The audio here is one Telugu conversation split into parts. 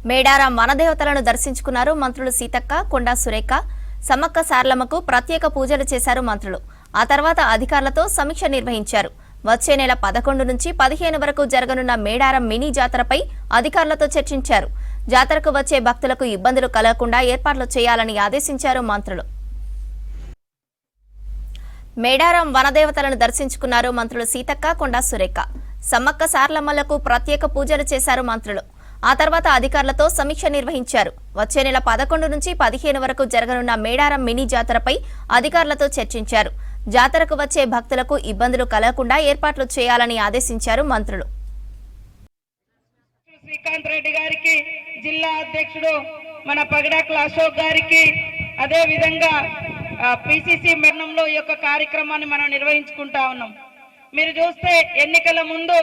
మేడారం వనదేవతలను దర్శించుకున్నారు మంత్రులు సీతక్క, కొండా సురేఖ. సమ్మక్క సారలమ్మకు ప్రత్యేక పూజలు చేశారు మంత్రులు. ఆ తర్వాత అధికారులతో సమీక్ష నిర్వహించారు. వచ్చే నెల 11 నుంచి 15 వరకు జరగనున్న మేడారం మినీ జాతరపై అధికారులతో చర్చించారు. జాతరకు వచ్చే భక్తులకు ఇబ్బందులు కలగకుండా ఏర్పాట్లు చేయాలని ఆదేశించారు మంత్రులు. మేడారం వనదేవతలను దర్శించుకున్నారు మంత్రులు సీతక్క, కొండా సురేఖ. సమ్మక్క సారలమ్మలకు ప్రత్యేక పూజలు చేశారు మంత్రులు. ఆ తర్వాత అధికారులతో సమీక్ష నిర్వహించారు. వచ్చే నెల 11 నుంచి 15 వరకు జరగనున్న మేడారం మినీ జాతరపై అధికారులతో చర్చించారు. జాతరకు వచ్చే భక్తులకు ఇబ్బందులు కలగకుండా ఏర్పాట్లు చేయాలని ఆదేశించారు మంత్రులు. శ్రీకాంత్ రెడ్డి గారికి, జిల్లా అధ్యక్షుడు మన పగడాకుల అశోక్ గారికి, అదే విధంగా పిసిసి మరణంలో ఈ యొక్క కార్యక్రమాన్ని మనం నిర్వహించుకుంటా ఉన్నాం. మీరు చూస్తే ఎన్నికల ముందు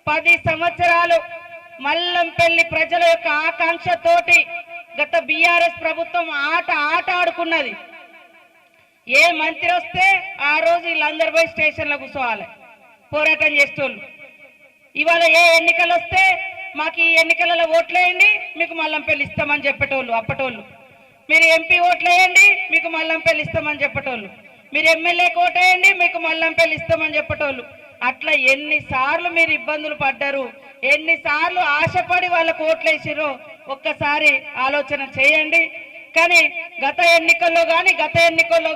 10 సంవత్సరాలు మల్లంపల్లి ప్రజల యొక్క ఆకాంక్షతోటి గత బీఆర్ఎస్ ప్రభుత్వం ఆట ఆడుకున్నది. ఏ మంత్రి వస్తే ఆ రోజు వీళ్ళందరూ పోయి స్టేషన్లో కూర్చోవాలి, పోరాటం చేసేటోళ్ళు. ఇవాళ ఏ ఎన్నికలు వస్తే మాకు ఈ ఎన్నికలలో ఓట్లేయండి, మీకు మల్లంపల్లి ఇస్తామని చెప్పేటోళ్ళు అప్పటోళ్ళు. మీరు ఎంపీ ఓట్లేయండి, మీకు మల్లంపల్లి ఇస్తామని చెప్పేటోళ్ళు. మీరు ఎమ్మెల్యేకి ఓటేయండి, మీకు మల్లంపల్లి ఇస్తామని చెప్పేటోళ్ళు. అట్లా ఎన్నిసార్లు మీరు ఇబ్బందులు పడ్డారు, ఎన్నిసార్లు ఆశపడి వాళ్ళకు ఓట్లేసిరో ఒక్కసారి ఆలోచన చేయండి. కానీ గత ఎన్నికల్లో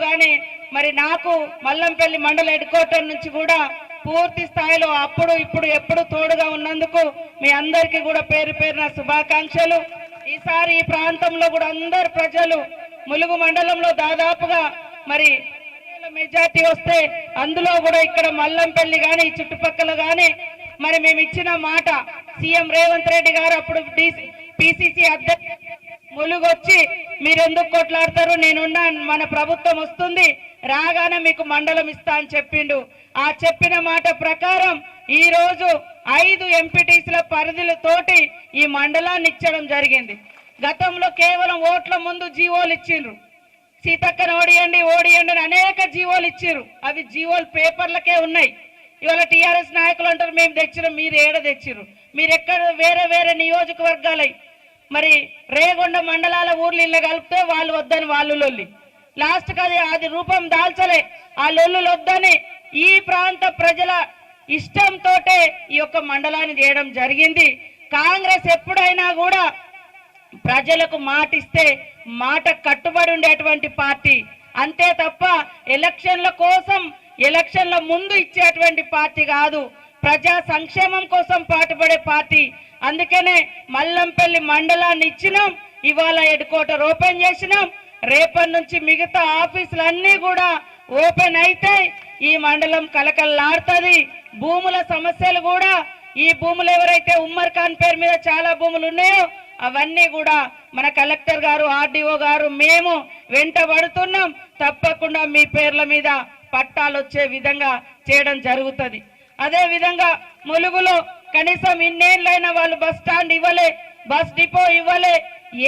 కానీ మరి నాకు మల్లంపల్లి మండల హెడ్ క్వార్టర్ నుంచి కూడా పూర్తి స్థాయిలో అప్పుడు ఇప్పుడు ఎప్పుడు తోడుగా ఉన్నందుకు మీ అందరికీ కూడా పేరు పేరున శుభాకాంక్షలు. ఈసారి ఈ ప్రాంతంలో కూడా అందరు ప్రజలు ములుగు మండలంలో దాదాపుగా మరి మెజార్టీ వస్తే అందులో కూడా ఇక్కడ మల్లంపల్లి కానీ చుట్టుపక్కల కానీ మరి మేము ఇచ్చిన మాట సీఎం రేవంత్ రెడ్డి గారు అప్పుడు పిసిసి అధ్యక్షుడు ములుగు వచ్చి మీరెందుకు కొట్లాడతారు, నేనున్నా, మన ప్రభుత్వం వస్తుంది, రాగానే మీకు మండలం ఇస్తా అని చెప్పిండు. ఆ చెప్పిన మాట ప్రకారం ఈ రోజు 5 ఎంపీటీసీల పరిధిలతోటి ఈ మండలాన్ని ఇచ్చడం జరిగింది. గతంలో కేవలం ఓట్ల ముందు జీవోలు ఇచ్చిండ్రు, సీతక్కను ఓడియండి అని అనేక జీవోలు ఇచ్చిర్రు. అవి జీవోలు పేపర్లకే ఉన్నాయి. ఇవాళ టీఆర్ఎస్ నాయకులు అంటారు మేము తెచ్చినాం, మీరు ఏడ తెచ్చిర్రు, మీరు ఎక్కడ వేరే నియోజకవర్గాలై మరి రేగొండ మండలాల ఊర్లు ఇళ్ళ కలిపితే వాళ్ళు వద్దని వాళ్ళు లొల్లి, లాస్ట్కి అది రూపం దాల్చలే. ఆ లొల్లులు వద్దని ఈ ప్రాంత ప్రజల ఇష్టంతో ఈ యొక్క మండలాన్ని చేయడం జరిగింది. కాంగ్రెస్ ఎప్పుడైనా కూడా ప్రజలకు మాటిస్తే మాట కట్టుబడి ఉండేటువంటి పార్టీ, అంతే తప్ప ఎలక్షన్ల కోసం ఎలక్షన్ల ముందు ఇచ్చేటువంటి పార్టీ కాదు, ప్రజా సంక్షేమం కోసం పాటుపడే పార్టీ. అందుకనే మల్లంపల్లి మండలాన్ని ఇచ్చినాం, ఇవాళ హెడ్ క్వార్టర్ ఓపెన్ చేసినాం. రేపటి నుంచి మిగతా ఆఫీసులన్నీ కూడా ఓపెన్ అయితే ఈ మండలం కలకల్లాడుతుంది. భూముల సమస్యలు కూడా, ఈ భూములు ఎవరైతే ఉమ్మర్ ఖాన్ పేరు మీద చాలా భూములు ఉన్నాయో అవన్నీ కూడా మన కలెక్టర్ గారు, ఆర్డీఓ గారు, మేము వెంటబడుతున్నాం. తప్పకుండా మీ పేర్ల మీద పట్టాలు వచ్చే విధంగా చేయడం జరుగుతుంది. అదే విధంగా ములుగులో కనీసం ఇన్నేళ్ళైనా వాళ్ళు బస్ స్టాండ్ ఇవ్వలే, బస్ డిపో ఇవ్వలే,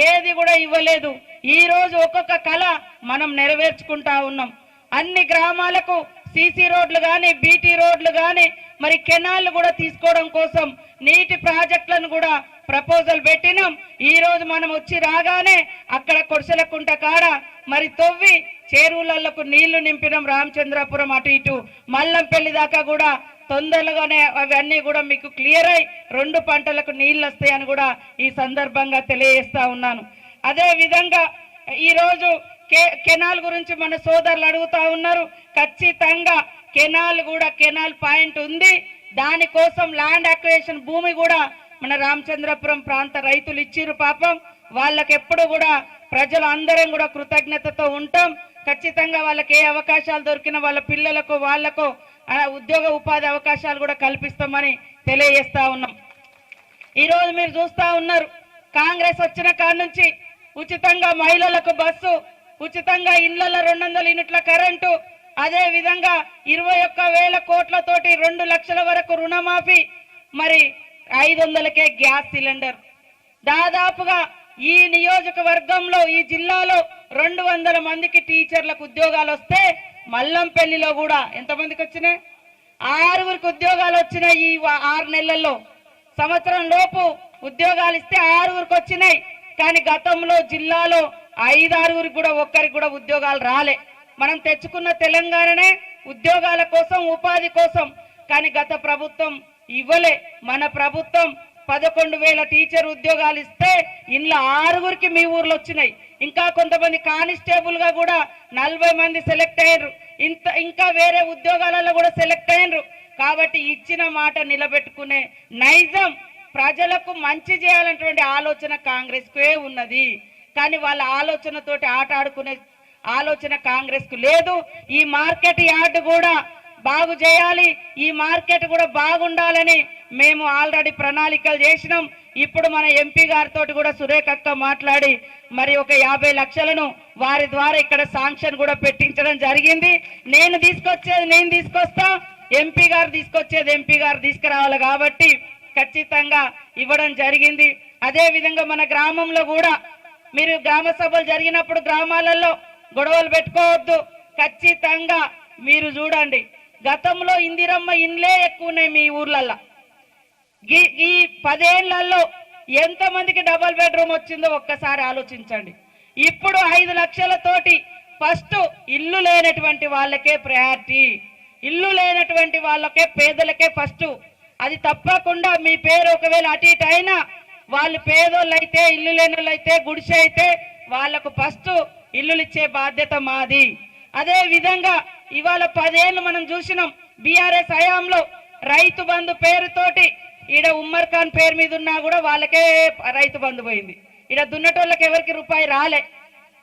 ఏది కూడా ఇవ్వలేదు. ఈ రోజు ఒక్కొక్క కళ మనం నెరవేర్చుకుంటా ఉన్నాం. అన్ని గ్రామాలకు సీసీ రోడ్లు కానీ, బీటీ రోడ్లు కానీ, మరి కెనాల్ కూడా తీసుకోవడం కోసం నీటి ప్రాజెక్టులను కూడా ప్రపోజల్ పెట్టినాం. ఈ రోజు మనం వచ్చి రాగానే అక్కడ కొర్సలకుంట కాడ మరి తవ్వి చెరువులకు నీళ్లు నింపినాం. రామచంద్రాపురం అటు ఇటు మల్లంపల్లి దాకా కూడా తొందరగానే అవన్నీ కూడా మీకు క్లియర్ అయి 2 పంటలకు నీళ్లు వస్తాయని కూడా ఈ సందర్భంగా తెలియజేస్తా ఉన్నాను. అదే విధంగా ఈరోజు కెనాల్ గురించి మన సోదరులు అడుగుతా ఉన్నారు. ఖచ్చితంగా కెనాల్ పాయింట్ ఉంది. దానికోసం ల్యాండ్ అక్విజిషన్ భూమి కూడా మన రామచంద్రపురం ప్రాంత రైతులు ఇచ్చిరు. పాపం వాళ్ళకి ఎప్పుడు కూడా ప్రజలు అందరం కూడా కృతజ్ఞతతో ఉంటాం. ఖచ్చితంగా వాళ్ళకి ఏ అవకాశాలు దొరికినా వాళ్ళ పిల్లలకు వాళ్లకు ఉద్యోగ ఉపాధి అవకాశాలు కూడా కల్పిస్తామని తెలియజేస్తా ఉన్నాం. ఈరోజు మీరు చూస్తా ఉన్నారు, కాంగ్రెస్ వచ్చిన కాడ నుంచి ఉచితంగా మహిళలకు బస్సు, ఉచితంగా ఇళ్లలో 200 యూనిట్ల కరెంటు, అదే విధంగా 21,000 కోట్లతోటి 2 లక్షల వరకు రుణమాఫీ, మరి 500కే గ్యాస్ సిలిండర్. దాదాపుగా ఈ నియోజకవర్గంలో ఈ జిల్లాలో 200 మందికి టీచర్లకు ఉద్యోగాలు వస్తే మల్లంపల్లిలో కూడా ఎంతమందికి వచ్చినాయి? 6గురికి ఉద్యోగాలు వచ్చినాయి ఈ 6 నెలల్లో. సంవత్సరం లోపు ఉద్యోగాలు ఇస్తే 6గురికి వచ్చినాయి. కానీ గతంలో జిల్లాలో 5-6గురికి కూడా ఒక్కరికి కూడా ఉద్యోగాలు రాలే. మనం తెచ్చుకున్న తెలంగాణనే ఉద్యోగాల కోసం, ఉపాధి కోసం. కానీ గత ప్రభుత్వం ఇవ్వలే. మన ప్రభుత్వం 11,000 టీచర్ ఉద్యోగాలు ఇస్తే ఇంట్లో 6గురికి మీ ఊర్లో వచ్చినాయి. ఇంకా కొంతమంది కానిస్టేబుల్ గా కూడా 40 మంది సెలెక్ట్ అయ్యారు. ఇంకా వేరే ఉద్యోగాలలో కూడా సెలెక్ట్ అయ్యారు. కాబట్టి ఇచ్చిన మాట నిలబెట్టుకునే నైజం, ప్రజలకు మంచి చేయాలన్నటువంటి ఆలోచన కాంగ్రెస్ కే ఉన్నది. కానీ వాళ్ళ ఆలోచనతోటి ఆట ఆడుకునే ఆలోచన కాంగ్రెస్ కు లేదు. ఈ మార్కెట్ యార్డ్ కూడా బాగు చేయాలి, ఈ మార్కెట్ కూడా బాగుండాలని మేము ఆల్రెడీ ప్రణాళికలు చేసినాం. ఇప్పుడు మన ఎంపీ గారితో కూడా సురేఖ అక్క మాట్లాడి మరి ఒక 50 లక్షలను వారి ద్వారా ఇక్కడ శాంక్షన్ కూడా పెట్టించడం జరిగింది. నేను తీసుకొచ్చేది నేను తీసుకొస్తా, ఎంపీ గారు తీసుకొచ్చేది ఎంపీ గారు తీసుకురావాలి. కాబట్టి ఖచ్చితంగా ఇవ్వడం జరిగింది. అదే విధంగా మన గ్రామంలో కూడా మీరు గ్రామ సభలు జరిగినప్పుడు గ్రామాలలో గొడవలు పెట్టుకోవద్దు. ఖచ్చితంగా మీరు చూడండి, గతంలో ఇందిరమ్మ ఇండ్లే ఎక్కువ ఉన్నాయి మీ ఊర్లల్లో. ఈ 10 ఏళ్లలో ఎంతమందికి డబుల్ బెడ్రూమ్ వచ్చిందో ఒక్కసారి ఆలోచించండి. ఇప్పుడు 5 లక్షలతోటి ఫస్ట్ ఇల్లు లేనటువంటి వాళ్ళకే ప్రయారిటీ, ఇల్లు లేనటువంటి వాళ్ళకే, పేదలకే ఫస్ట్. అది తప్పకుండా మీ పేరు ఒకవేళ అటు ఇటు అయినా వాళ్ళు పేదోళ్ళు అయితే, ఇల్లు లేని వాళ్ళు అయితే, గుడిసె అయితే వాళ్లకు ఫస్ట్ ఇల్లులు ఇచ్చే బాధ్యత మాది. అదే విధంగా ఇవాళ 10 ఏళ్ళు మనం చూసినాం బీఆర్ఎస్ హయాంలో రైతు బంధు పేరుతోటి ఈడ ఉమ్మర్ ఖాన్ పేరు మీద ఉన్నా కూడా వాళ్ళకే రైతు బంధు పోయింది. ఈడ దున్నటోళ్ళకి ఎవరికి రూపాయి రాలే,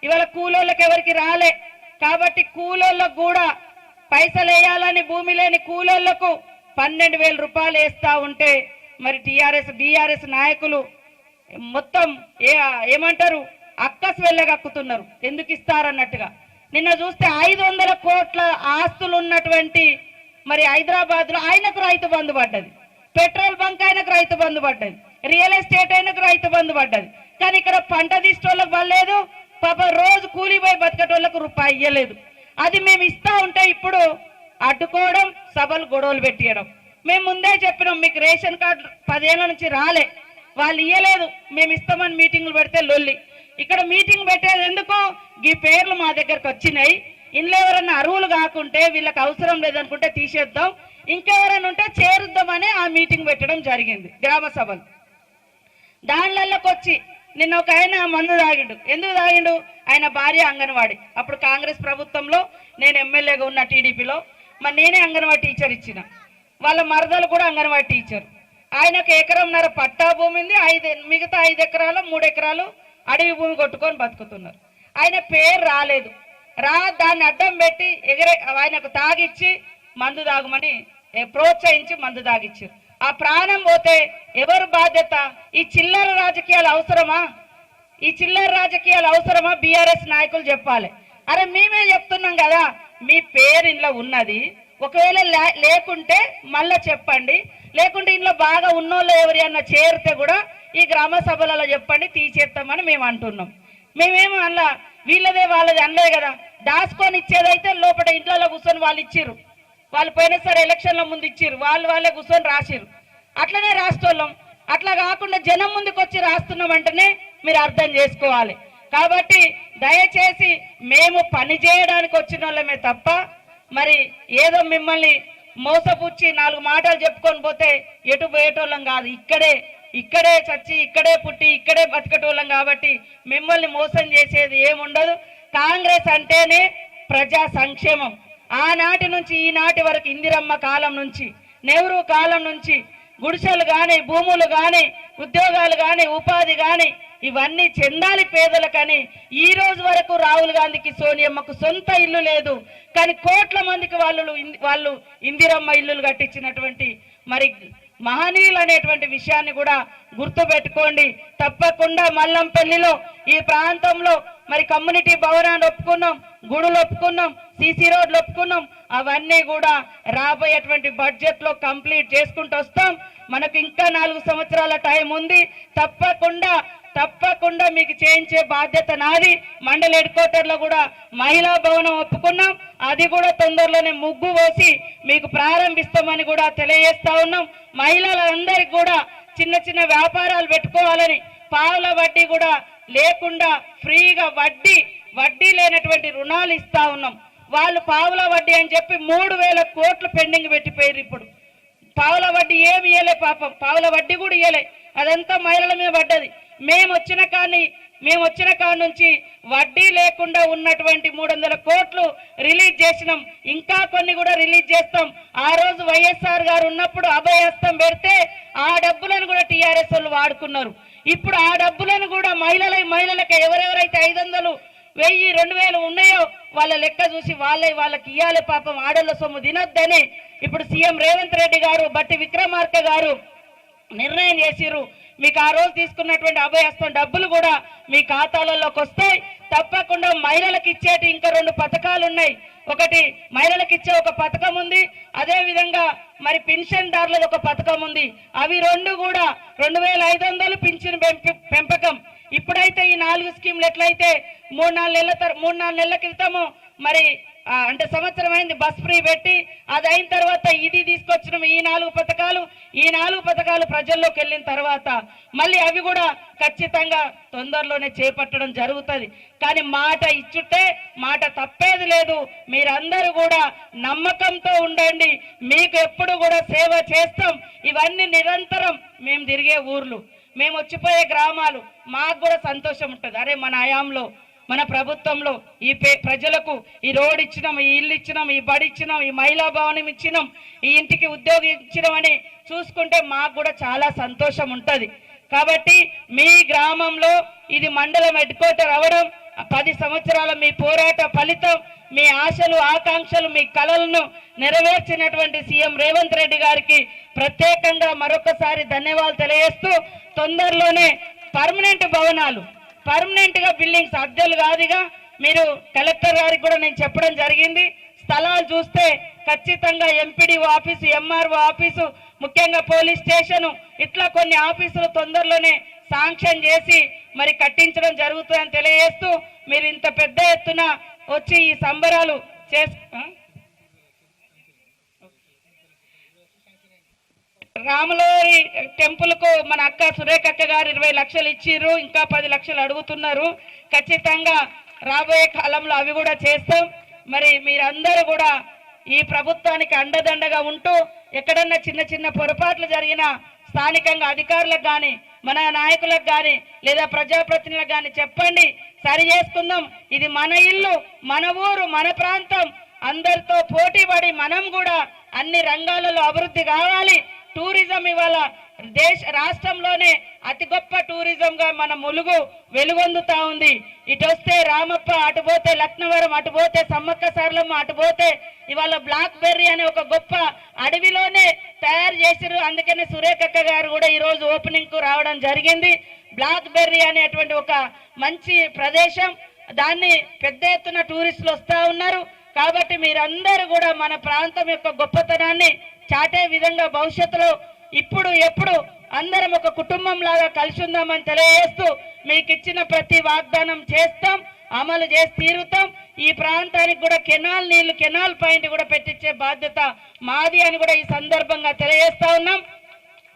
ఇవాళ కూలోళ్ళకి ఎవరికి రాలే. కాబట్టి కూలోళ్ళకు కూడా పైసలు వేయాలని భూమి లేని కూలోళ్లకు 12,000 రూపాయలు వేస్తా ఉంటే మరి బీఆర్ఎస్ నాయకులు మొత్తం ఏమంటారు అక్కసు వెళ్ళగక్కుతున్నారు. ఎందుకు ఇస్తారన్నట్టుగా. నిన్న చూస్తే 500 కోట్ల ఆస్తులు ఉన్నటువంటి మరి హైదరాబాద్ లో ఆయనకు రైతు బంధు పడ్డది, పెట్రోల్ బంక్ ఆయనకు రైతు బంధు పడ్డది, రియల్ ఎస్టేట్ ఆయనకు రైతు బంధు పడ్డది. కానీ ఇక్కడ పంట తీసేటోళ్ళకు పడలేదు, పాప రోజు కూలిపోయి బతికేటోళ్లకు రూపాయి ఇయ్యలేదు. అది మేము ఇస్తా ఉంటే ఇప్పుడు అడ్డుకోవడం, సభలు గొడవలు పెట్టియడం. మేము ముందే చెప్పినాం మీకు రేషన్ కార్డు 10 ఏళ్ల నుంచి రాలే, వాళ్ళు ఇయ్యలేదు, మేము ఇస్తామని మీటింగ్లు పెడితే లొల్లి. ఇక్కడ మీటింగ్ పెట్టేది ఎందుకు? ఈ పేర్లు మా దగ్గరకు వచ్చినాయి, ఇంట్లో ఎవరన్నా అరువులు కాకుంటే వీళ్ళకి అవసరం లేదనుకుంటే తీసేద్దాం, ఇంకెవరైనా ఉంటే చేరుద్దామని ఆ మీటింగ్ పెట్టడం జరిగింది గ్రామ సభలు. దానిలోకి వచ్చి నిన్న ఒక ఆయన మందు తాగిండు. ఎందుకు తాగిండు? ఆయన భార్య అంగన్వాడి. అప్పుడు కాంగ్రెస్ ప్రభుత్వంలో నేను ఎమ్మెల్యేగా ఉన్న టీడీపీలో మరి నేనే అంగన్వాడి టీచర్ ఇచ్చిన, వాళ్ళ మరదలు కూడా అంగన్వాడి టీచర్. ఆయనకు 1.5 ఎకరం పట్టా భూమి ఉంది, మిగతా 5 ఎకరాలు 3 ఎకరాలు అడవి భూమి కొట్టుకొని బతుకుతున్నారు. ఆయన పేరు రాలేదు, దాన్ని అడ్డం పెట్టి ఆయనకు తాగిచ్చి మందు తాగమని ప్రోత్సహించి మందు తాగిచ్చారు. ఆ ప్రాణం పోతే ఎవరు బాధ్యత? ఈ చిల్లర రాజకీయాలు అవసరమా? ఈ చిల్లర రాజకీయాలు అవసరమా? బీఆర్ఎస్ నాయకులు చెప్పాలి. అరే మేమే చెప్తున్నాం కదా, మీ పేరు ఇంట్లో ఉన్నది, ఒకవేళ లేకుంటే మళ్ళా చెప్పండి, లేకుంటే ఇంట్లో బాగా ఉన్నోళ్ళు ఎవరి అన్న చేరితే కూడా ఈ గ్రామ సభలలో చెప్పండి, తీసేస్తామని మేము అంటున్నాం. మేమేమో అలా వీళ్ళదే వాళ్ళది అనలే కదా. దాచుకొని ఇచ్చేదైతే లోపల ఇంట్లో కూర్చొని వాళ్ళు ఇచ్చిర్రు, వాళ్ళు పోయినసారి ఎలక్షన్ల ముందు ఇచ్చిర్రు, వాళ్ళే కూర్చొని రాసిర్రు. అట్లనే రాస్తోళ్ళం. అట్లా కాకుండా జనం ముందుకు వచ్చి రాస్తున్నాం అంటేనే మీరు అర్థం చేసుకోవాలి. కాబట్టి దయచేసి మేము పని చేయడానికి వచ్చిన వాళ్ళమే తప్ప మరి ఏదో మిమ్మల్ని మోసపుచ్చి 4 మాటలు చెప్పుకొని పోతే ఎటు పోయేటోళ్ళం కాదు. ఇక్కడే చచ్చి, ఇక్కడే పుట్టి, ఇక్కడే బతికేటోళ్ళం. కాబట్టి మిమ్మల్ని మోసం చేసేది ఏముండదు. కాంగ్రెస్ అంటేనే ప్రజా సంక్షేమం. ఆనాటి నుంచి ఈనాటి వరకు, ఇందిరమ్మ కాలం నుంచి, నెహ్రూ కాలం నుంచి గుడిసెలు కానీ, భూములు కానీ, ఉద్యోగాలు కానీ, ఉపాధి కానీ ఇవన్నీ చెందాలి పేదలకని ఈ రోజు వరకు రాహుల్ గాంధీకి, సోనియమ్మకు సొంత ఇల్లు లేదు. కానీ కోట్ల మందికి వాళ్ళు ఇందిరమ్మ ఇల్లులు కట్టించినటువంటి మరి మహనీయులు అనేటువంటి విషయాన్ని కూడా గుర్తు పెట్టుకోండి. తప్పకుండా మల్లంపల్లిలో ఈ ప్రాంతంలో మరి కమ్యూనిటీ భవనాన్ని ఒప్పుకున్నాం, గుడులు ఒప్పుకున్నాం, సీసీ రోడ్లు ఒప్పుకున్నాం. అవన్నీ కూడా రాబోయేటువంటి బడ్జెట్ లో కంప్లీట్ చేసుకుంటూ వస్తాం. మనకు ఇంకా 4 సంవత్సరాల టైం ఉంది. తప్పకుండా మీకు చేయించే బాధ్యత నాది. మండల హెడ్ క్వార్టర్ లో కూడా మహిళా భవనం ఒప్పుకున్నాం, అది కూడా తొందరలోనే ముగ్గు వేసి మీకు ప్రారంభిస్తామని కూడా తెలియజేస్తా ఉన్నాం. మహిళలందరికీ కూడా చిన్న చిన్న వ్యాపారాలు పెట్టుకోవాలని పావుల వడ్డీ కూడా లేకుండా ఫ్రీగా వడ్డీ లేనటువంటి రుణాలు ఇస్తా ఉన్నాం. వాళ్ళు పావుల వడ్డీ అని చెప్పి 3,000 కోట్లు పెండింగ్ పెట్టిపోయారు. ఇప్పుడు పావుల వడ్డీ ఏమి ఇయ్యలే, పాపం పావుల వడ్డీ కూడా ఇయ్యలే, అదంతా మహిళల మీద పడ్డది. మేము వచ్చిన కాడ నుంచి వడ్డీ లేకుండా ఉన్నటువంటి 300 కోట్లు రిలీజ్ చేసినాం. ఇంకా కొన్ని కూడా రిలీజ్ చేస్తాం. ఆ రోజు వైఎస్ఆర్ గారు ఉన్నప్పుడు అభయహస్తం పెడితే ఆ డబ్బులను కూడా టీఆర్ఎస్ వాళ్ళు వాడుకున్నారు. ఇప్పుడు ఆ డబ్బులను కూడా మహిళలకు ఎవరెవరైతే 500, 1000, 2000 ఉన్నాయో వాళ్ళ లెక్క చూసి వాళ్ళకి ఇయ్యాలి. పాపం ఆడళ్ళ సొమ్ము తినొద్దని ఇప్పుడు సీఎం రేవంత్ రెడ్డి గారు, బట్టి విక్రమార్క గారు నిర్ణయం చేసిరు. మీకు ఆ రోజు తీసుకున్నటువంటి అభయహస్తం డబ్బులు కూడా మీ ఖాతాలలోకి వస్తాయి. తప్పకుండా మహిళలకు ఇచ్చేటి ఇంకా 2 పథకాలు ఉన్నాయి. ఒకటి మహిళలకు ఇచ్చే ఒక పథకం ఉంది, అదే విధంగా మరి పెన్షన్దారులది ఒక పథకం ఉంది. అవి 2 కూడా 2500 పింఛన్ పెంపకం. ఇప్పుడైతే ఈ 4 స్కీములు ఎట్లయితే 3-4 నెలల క్రితము మరి అంటే సంవత్సరం అయింది బస్ ఫ్రీ పెట్టి, అది అయిన తర్వాత ఇది తీసుకొచ్చిన ఈ 4 పథకాలు ప్రజల్లోకి వెళ్ళిన తర్వాత మళ్ళీ అవి కూడా ఖచ్చితంగా తొందరలోనే చేపట్టడం జరుగుతుంది. కానీ మాట ఇచ్చుంటే మాట తప్పేది లేదు. మీరందరూ కూడా నమ్మకంతో ఉండండి. మీకు ఎప్పుడు కూడా సేవ చేస్తాం. ఇవన్నీ నిరంతరం మేము తిరిగే ఊర్లు, మేము వచ్చిపోయే గ్రామాలు, మాకు కూడా సంతోషం ఉంటుంది. అరే మన హయాంలో మన ప్రభుత్వంలో ఈ ప్రజలకు ఈ రోడ్ ఇచ్చినాం, ఈ ఇల్లు ఇచ్చినాం, ఈ బడి ఇచ్చినాం, ఈ మహిళా భవనం ఇచ్చినాం, ఈ ఇంటికి ఉద్యోగం ఇచ్చినాం అని చూసుకుంటే మాకు కూడా చాలా సంతోషం ఉంటుంది. కాబట్టి మీ గ్రామంలో ఇది మండలం హెడ్ క్వార్టర్ అవడం 10 సంవత్సరాల మీ పోరాట ఫలితం, మీ ఆశలు ఆకాంక్షలు మీ కలలను నెరవేర్చినటువంటి సీఎం రేవంత్ రెడ్డి గారికి ప్రత్యేకంగా మరొకసారి ధన్యవాదాలు తెలియజేస్తూ, తొందరలోనే పర్మనెంట్ గా బిల్డింగ్స్ అద్దెలు కాదుగా మీరు కలెక్టర్ గారికి కూడా నేను చెప్పడం జరిగింది. స్థలాలు చూస్తే ఖచ్చితంగా ఎంపీడీఓ ఆఫీసు, ఎంఆర్ఓ ఆఫీసు, ముఖ్యంగా పోలీస్ స్టేషను, ఇట్లా కొన్ని ఆఫీసులు తొందరలోనే శాంక్షన్ చేసి మరి కట్టించడం జరుగుతుందని తెలియజేస్తూ, మీరు ఇంత పెద్ద ఎత్తున వచ్చి ఈ సంబరాలు రాములవారి టెంపుల్ కు మన అక్క సురేఖక్క గారు 20 లక్షలు ఇచ్చిర్రు, ఇంకా 10 లక్షలు అడుగుతున్నారు. ఖచ్చితంగా రాబోయే కాలంలో అవి కూడా చేస్తాం. మరి మీరందరూ కూడా ఈ ప్రభుత్వానికి అండదండగా ఉంటూ ఎక్కడన్నా చిన్న పొరపాట్లు జరిగినా స్థానికంగా అధికారులకు కానీ మన నాయకులకు కానీ లేదా ప్రజాప్రతినిధులకు కానీ చెప్పండి, సరి చేసుకుందాం. ఇది మన ఇల్లు, మన ఊరు, మన ప్రాంతం. అందరితో పోటీ పడి మనం కూడా అన్ని రంగాలలో అభివృద్ధి కావాలి. టూరిజం ఇవాళ రాష్ట్రంలోనే అతి గొప్ప టూరిజం గా మన ములుగు వెలుగొందుతా ఉంది. ఇటు వస్తే రామప్ప, అటు పోతే లక్నవరం, అటు పోతే సమ్మక్క సారలమ్మ, అటు పోతే ఇవాళ బ్లాక్ బెర్రీ అనే ఒక గొప్ప అడవిలోనే తయారు చేసిరు. అందుకనే సురేఖక్క గారు కూడా ఈ రోజు ఓపెనింగ్ కు రావడం జరిగింది. బ్లాక్ బెర్రీ అనేటువంటి ఒక మంచి ప్రదేశం, దాన్ని పెద్ద ఎత్తున టూరిస్టులు వస్తా ఉన్నారు. కాబట్టి మీరందరూ కూడా మన ప్రాంతం యొక్క గొప్పతనాన్ని చాటే విధంగా భవిష్యత్తులో ఇప్పుడు ఎప్పుడు అందరం ఒక కుటుంబం లాగా కలిసి ఉందామని తెలియజేస్తూ, మీకు ఇచ్చిన ప్రతి వాగ్దానం చేస్తాం, అమలు చేసి తీరుతాం. ఈ ప్రాంతానికి కూడా కెనాల్ పాయింట్ కూడా పెట్టించే బాధ్యత మాది అని కూడా ఈ సందర్భంగా తెలియజేస్తా ఉన్నాం.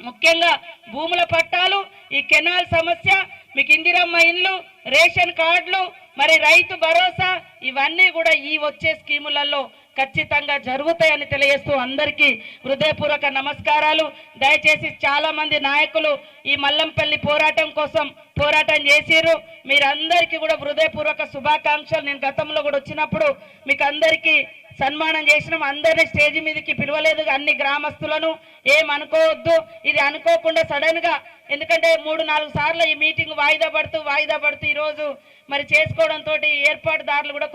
ముఖ్యంగా భూముల పట్టాలు, ఈ కెనాల్ సమస్య, మీకు ఇందిరమ్మ ఇల్లు, రేషన్ కార్డులు, మరి రైతు భరోసా, ఇవన్నీ కూడా ఈ వచ్చే స్కీములలో ఖచ్చితంగా జరుగుతాయని తెలియజేస్తూ అందరికీ హృదయపూర్వక నమస్కారాలు. దయచేసి చాలా మంది నాయకులు ఈ మల్లంపల్లి పోరాటం కోసం పోరాటం చేసిరు. మీరందరికీ కూడా హృదయపూర్వక శుభాకాంక్షలు. నేను గతంలో కూడా వచ్చినప్పుడు మీకు అందరికీ సన్మానం చేసినాం. అందరినీ స్టేజ్ మీదకి పిలవలేదు, అన్ని గ్రామస్తులను. ఏమనుకోవద్దు, ఇది అనుకోకుండా సడన్ గా, ఎందుకంటే 3-4 సార్లు ఈ మీటింగ్ వాయిదా పడుతూ ఈరోజు మరి చేసుకోవడంతో ఏర్పాటుదారులు కూడా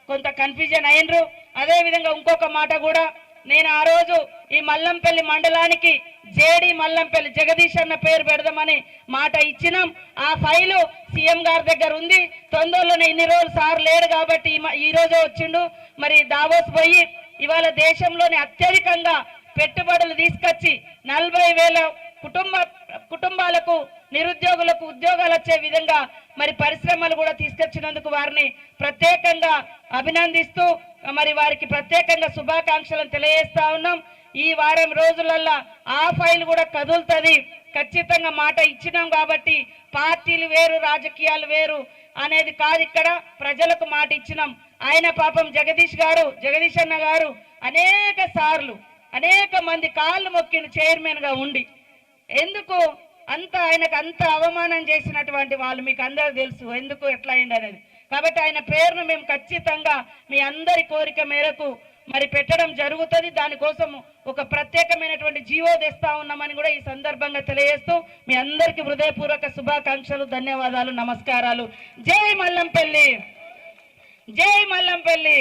కొంత కన్ఫ్యూజన్ అయినరు. అదే విధంగా ఇంకొక మాట కూడా, నేను ఆ రోజు ఈ మల్లంపల్లి మండలానికి జేడి మల్లంపల్లి జగదీష్ అన్న పేరు పెడదామని మాట ఇచ్చినాం. ఆ ఫైలు సీఎం గారి దగ్గర ఉంది. తొందరలోనే ఇన్ని రోజులు సార్ లేడు కాబట్టి ఈ రోజు వచ్చిండు. మరి దావోస్ పోయి ఇవాళ దేశంలోనే అత్యధికంగా పెట్టుబడులు తీసుకొచ్చి 40,000 కుటుంబాలకు నిరుద్యోగులకు ఉద్యోగాలు వచ్చే విధంగా మరి పరిశ్రమలు కూడా తీసుకొచ్చినందుకు వారిని ప్రత్యేకంగా అభినందిస్తూ మరి వారికి ప్రత్యేకంగా శుభాకాంక్షలను తెలియజేస్తా ఉన్నాం. ఈ వారం రోజులల్లో ఆ ఫైల్ కూడా కదులుతుంది. ఖచ్చితంగా మాట ఇచ్చినాం కాబట్టి పార్టీలు వేరు రాజకీయాలు వేరు అనేది కాదు, ఇక్కడ ప్రజలకు మాట ఇచ్చినాం. ఆయన పాపం జగదీష్ అన్న గారు అనేక సార్లు అనేక మంది కాళ్ళు మొక్కిన చైర్మన్ గా ఉండి ఎందుకు ఆయనకు అంత అవమానం చేసినటువంటి వాళ్ళు మీకు అందరూ తెలుసు ఎందుకు ఎట్లా అయింది అనేది. కాబట్టి ఆయన పేరును మేము ఖచ్చితంగా మీ అందరి కోరిక మేరకు మరి పెట్టడం జరుగుతుంది. దానికోసం ఒక ప్రత్యేకమైనటువంటి జీవో తెస్తా ఉన్నామని కూడా ఈ సందర్భంగా తెలియజేస్తూ మీ అందరికీ హృదయపూర్వక శుభాకాంక్షలు, ధన్యవాదాలు, నమస్కారాలు. జై మల్లంపల్లి, జై మల్లంపల్లి.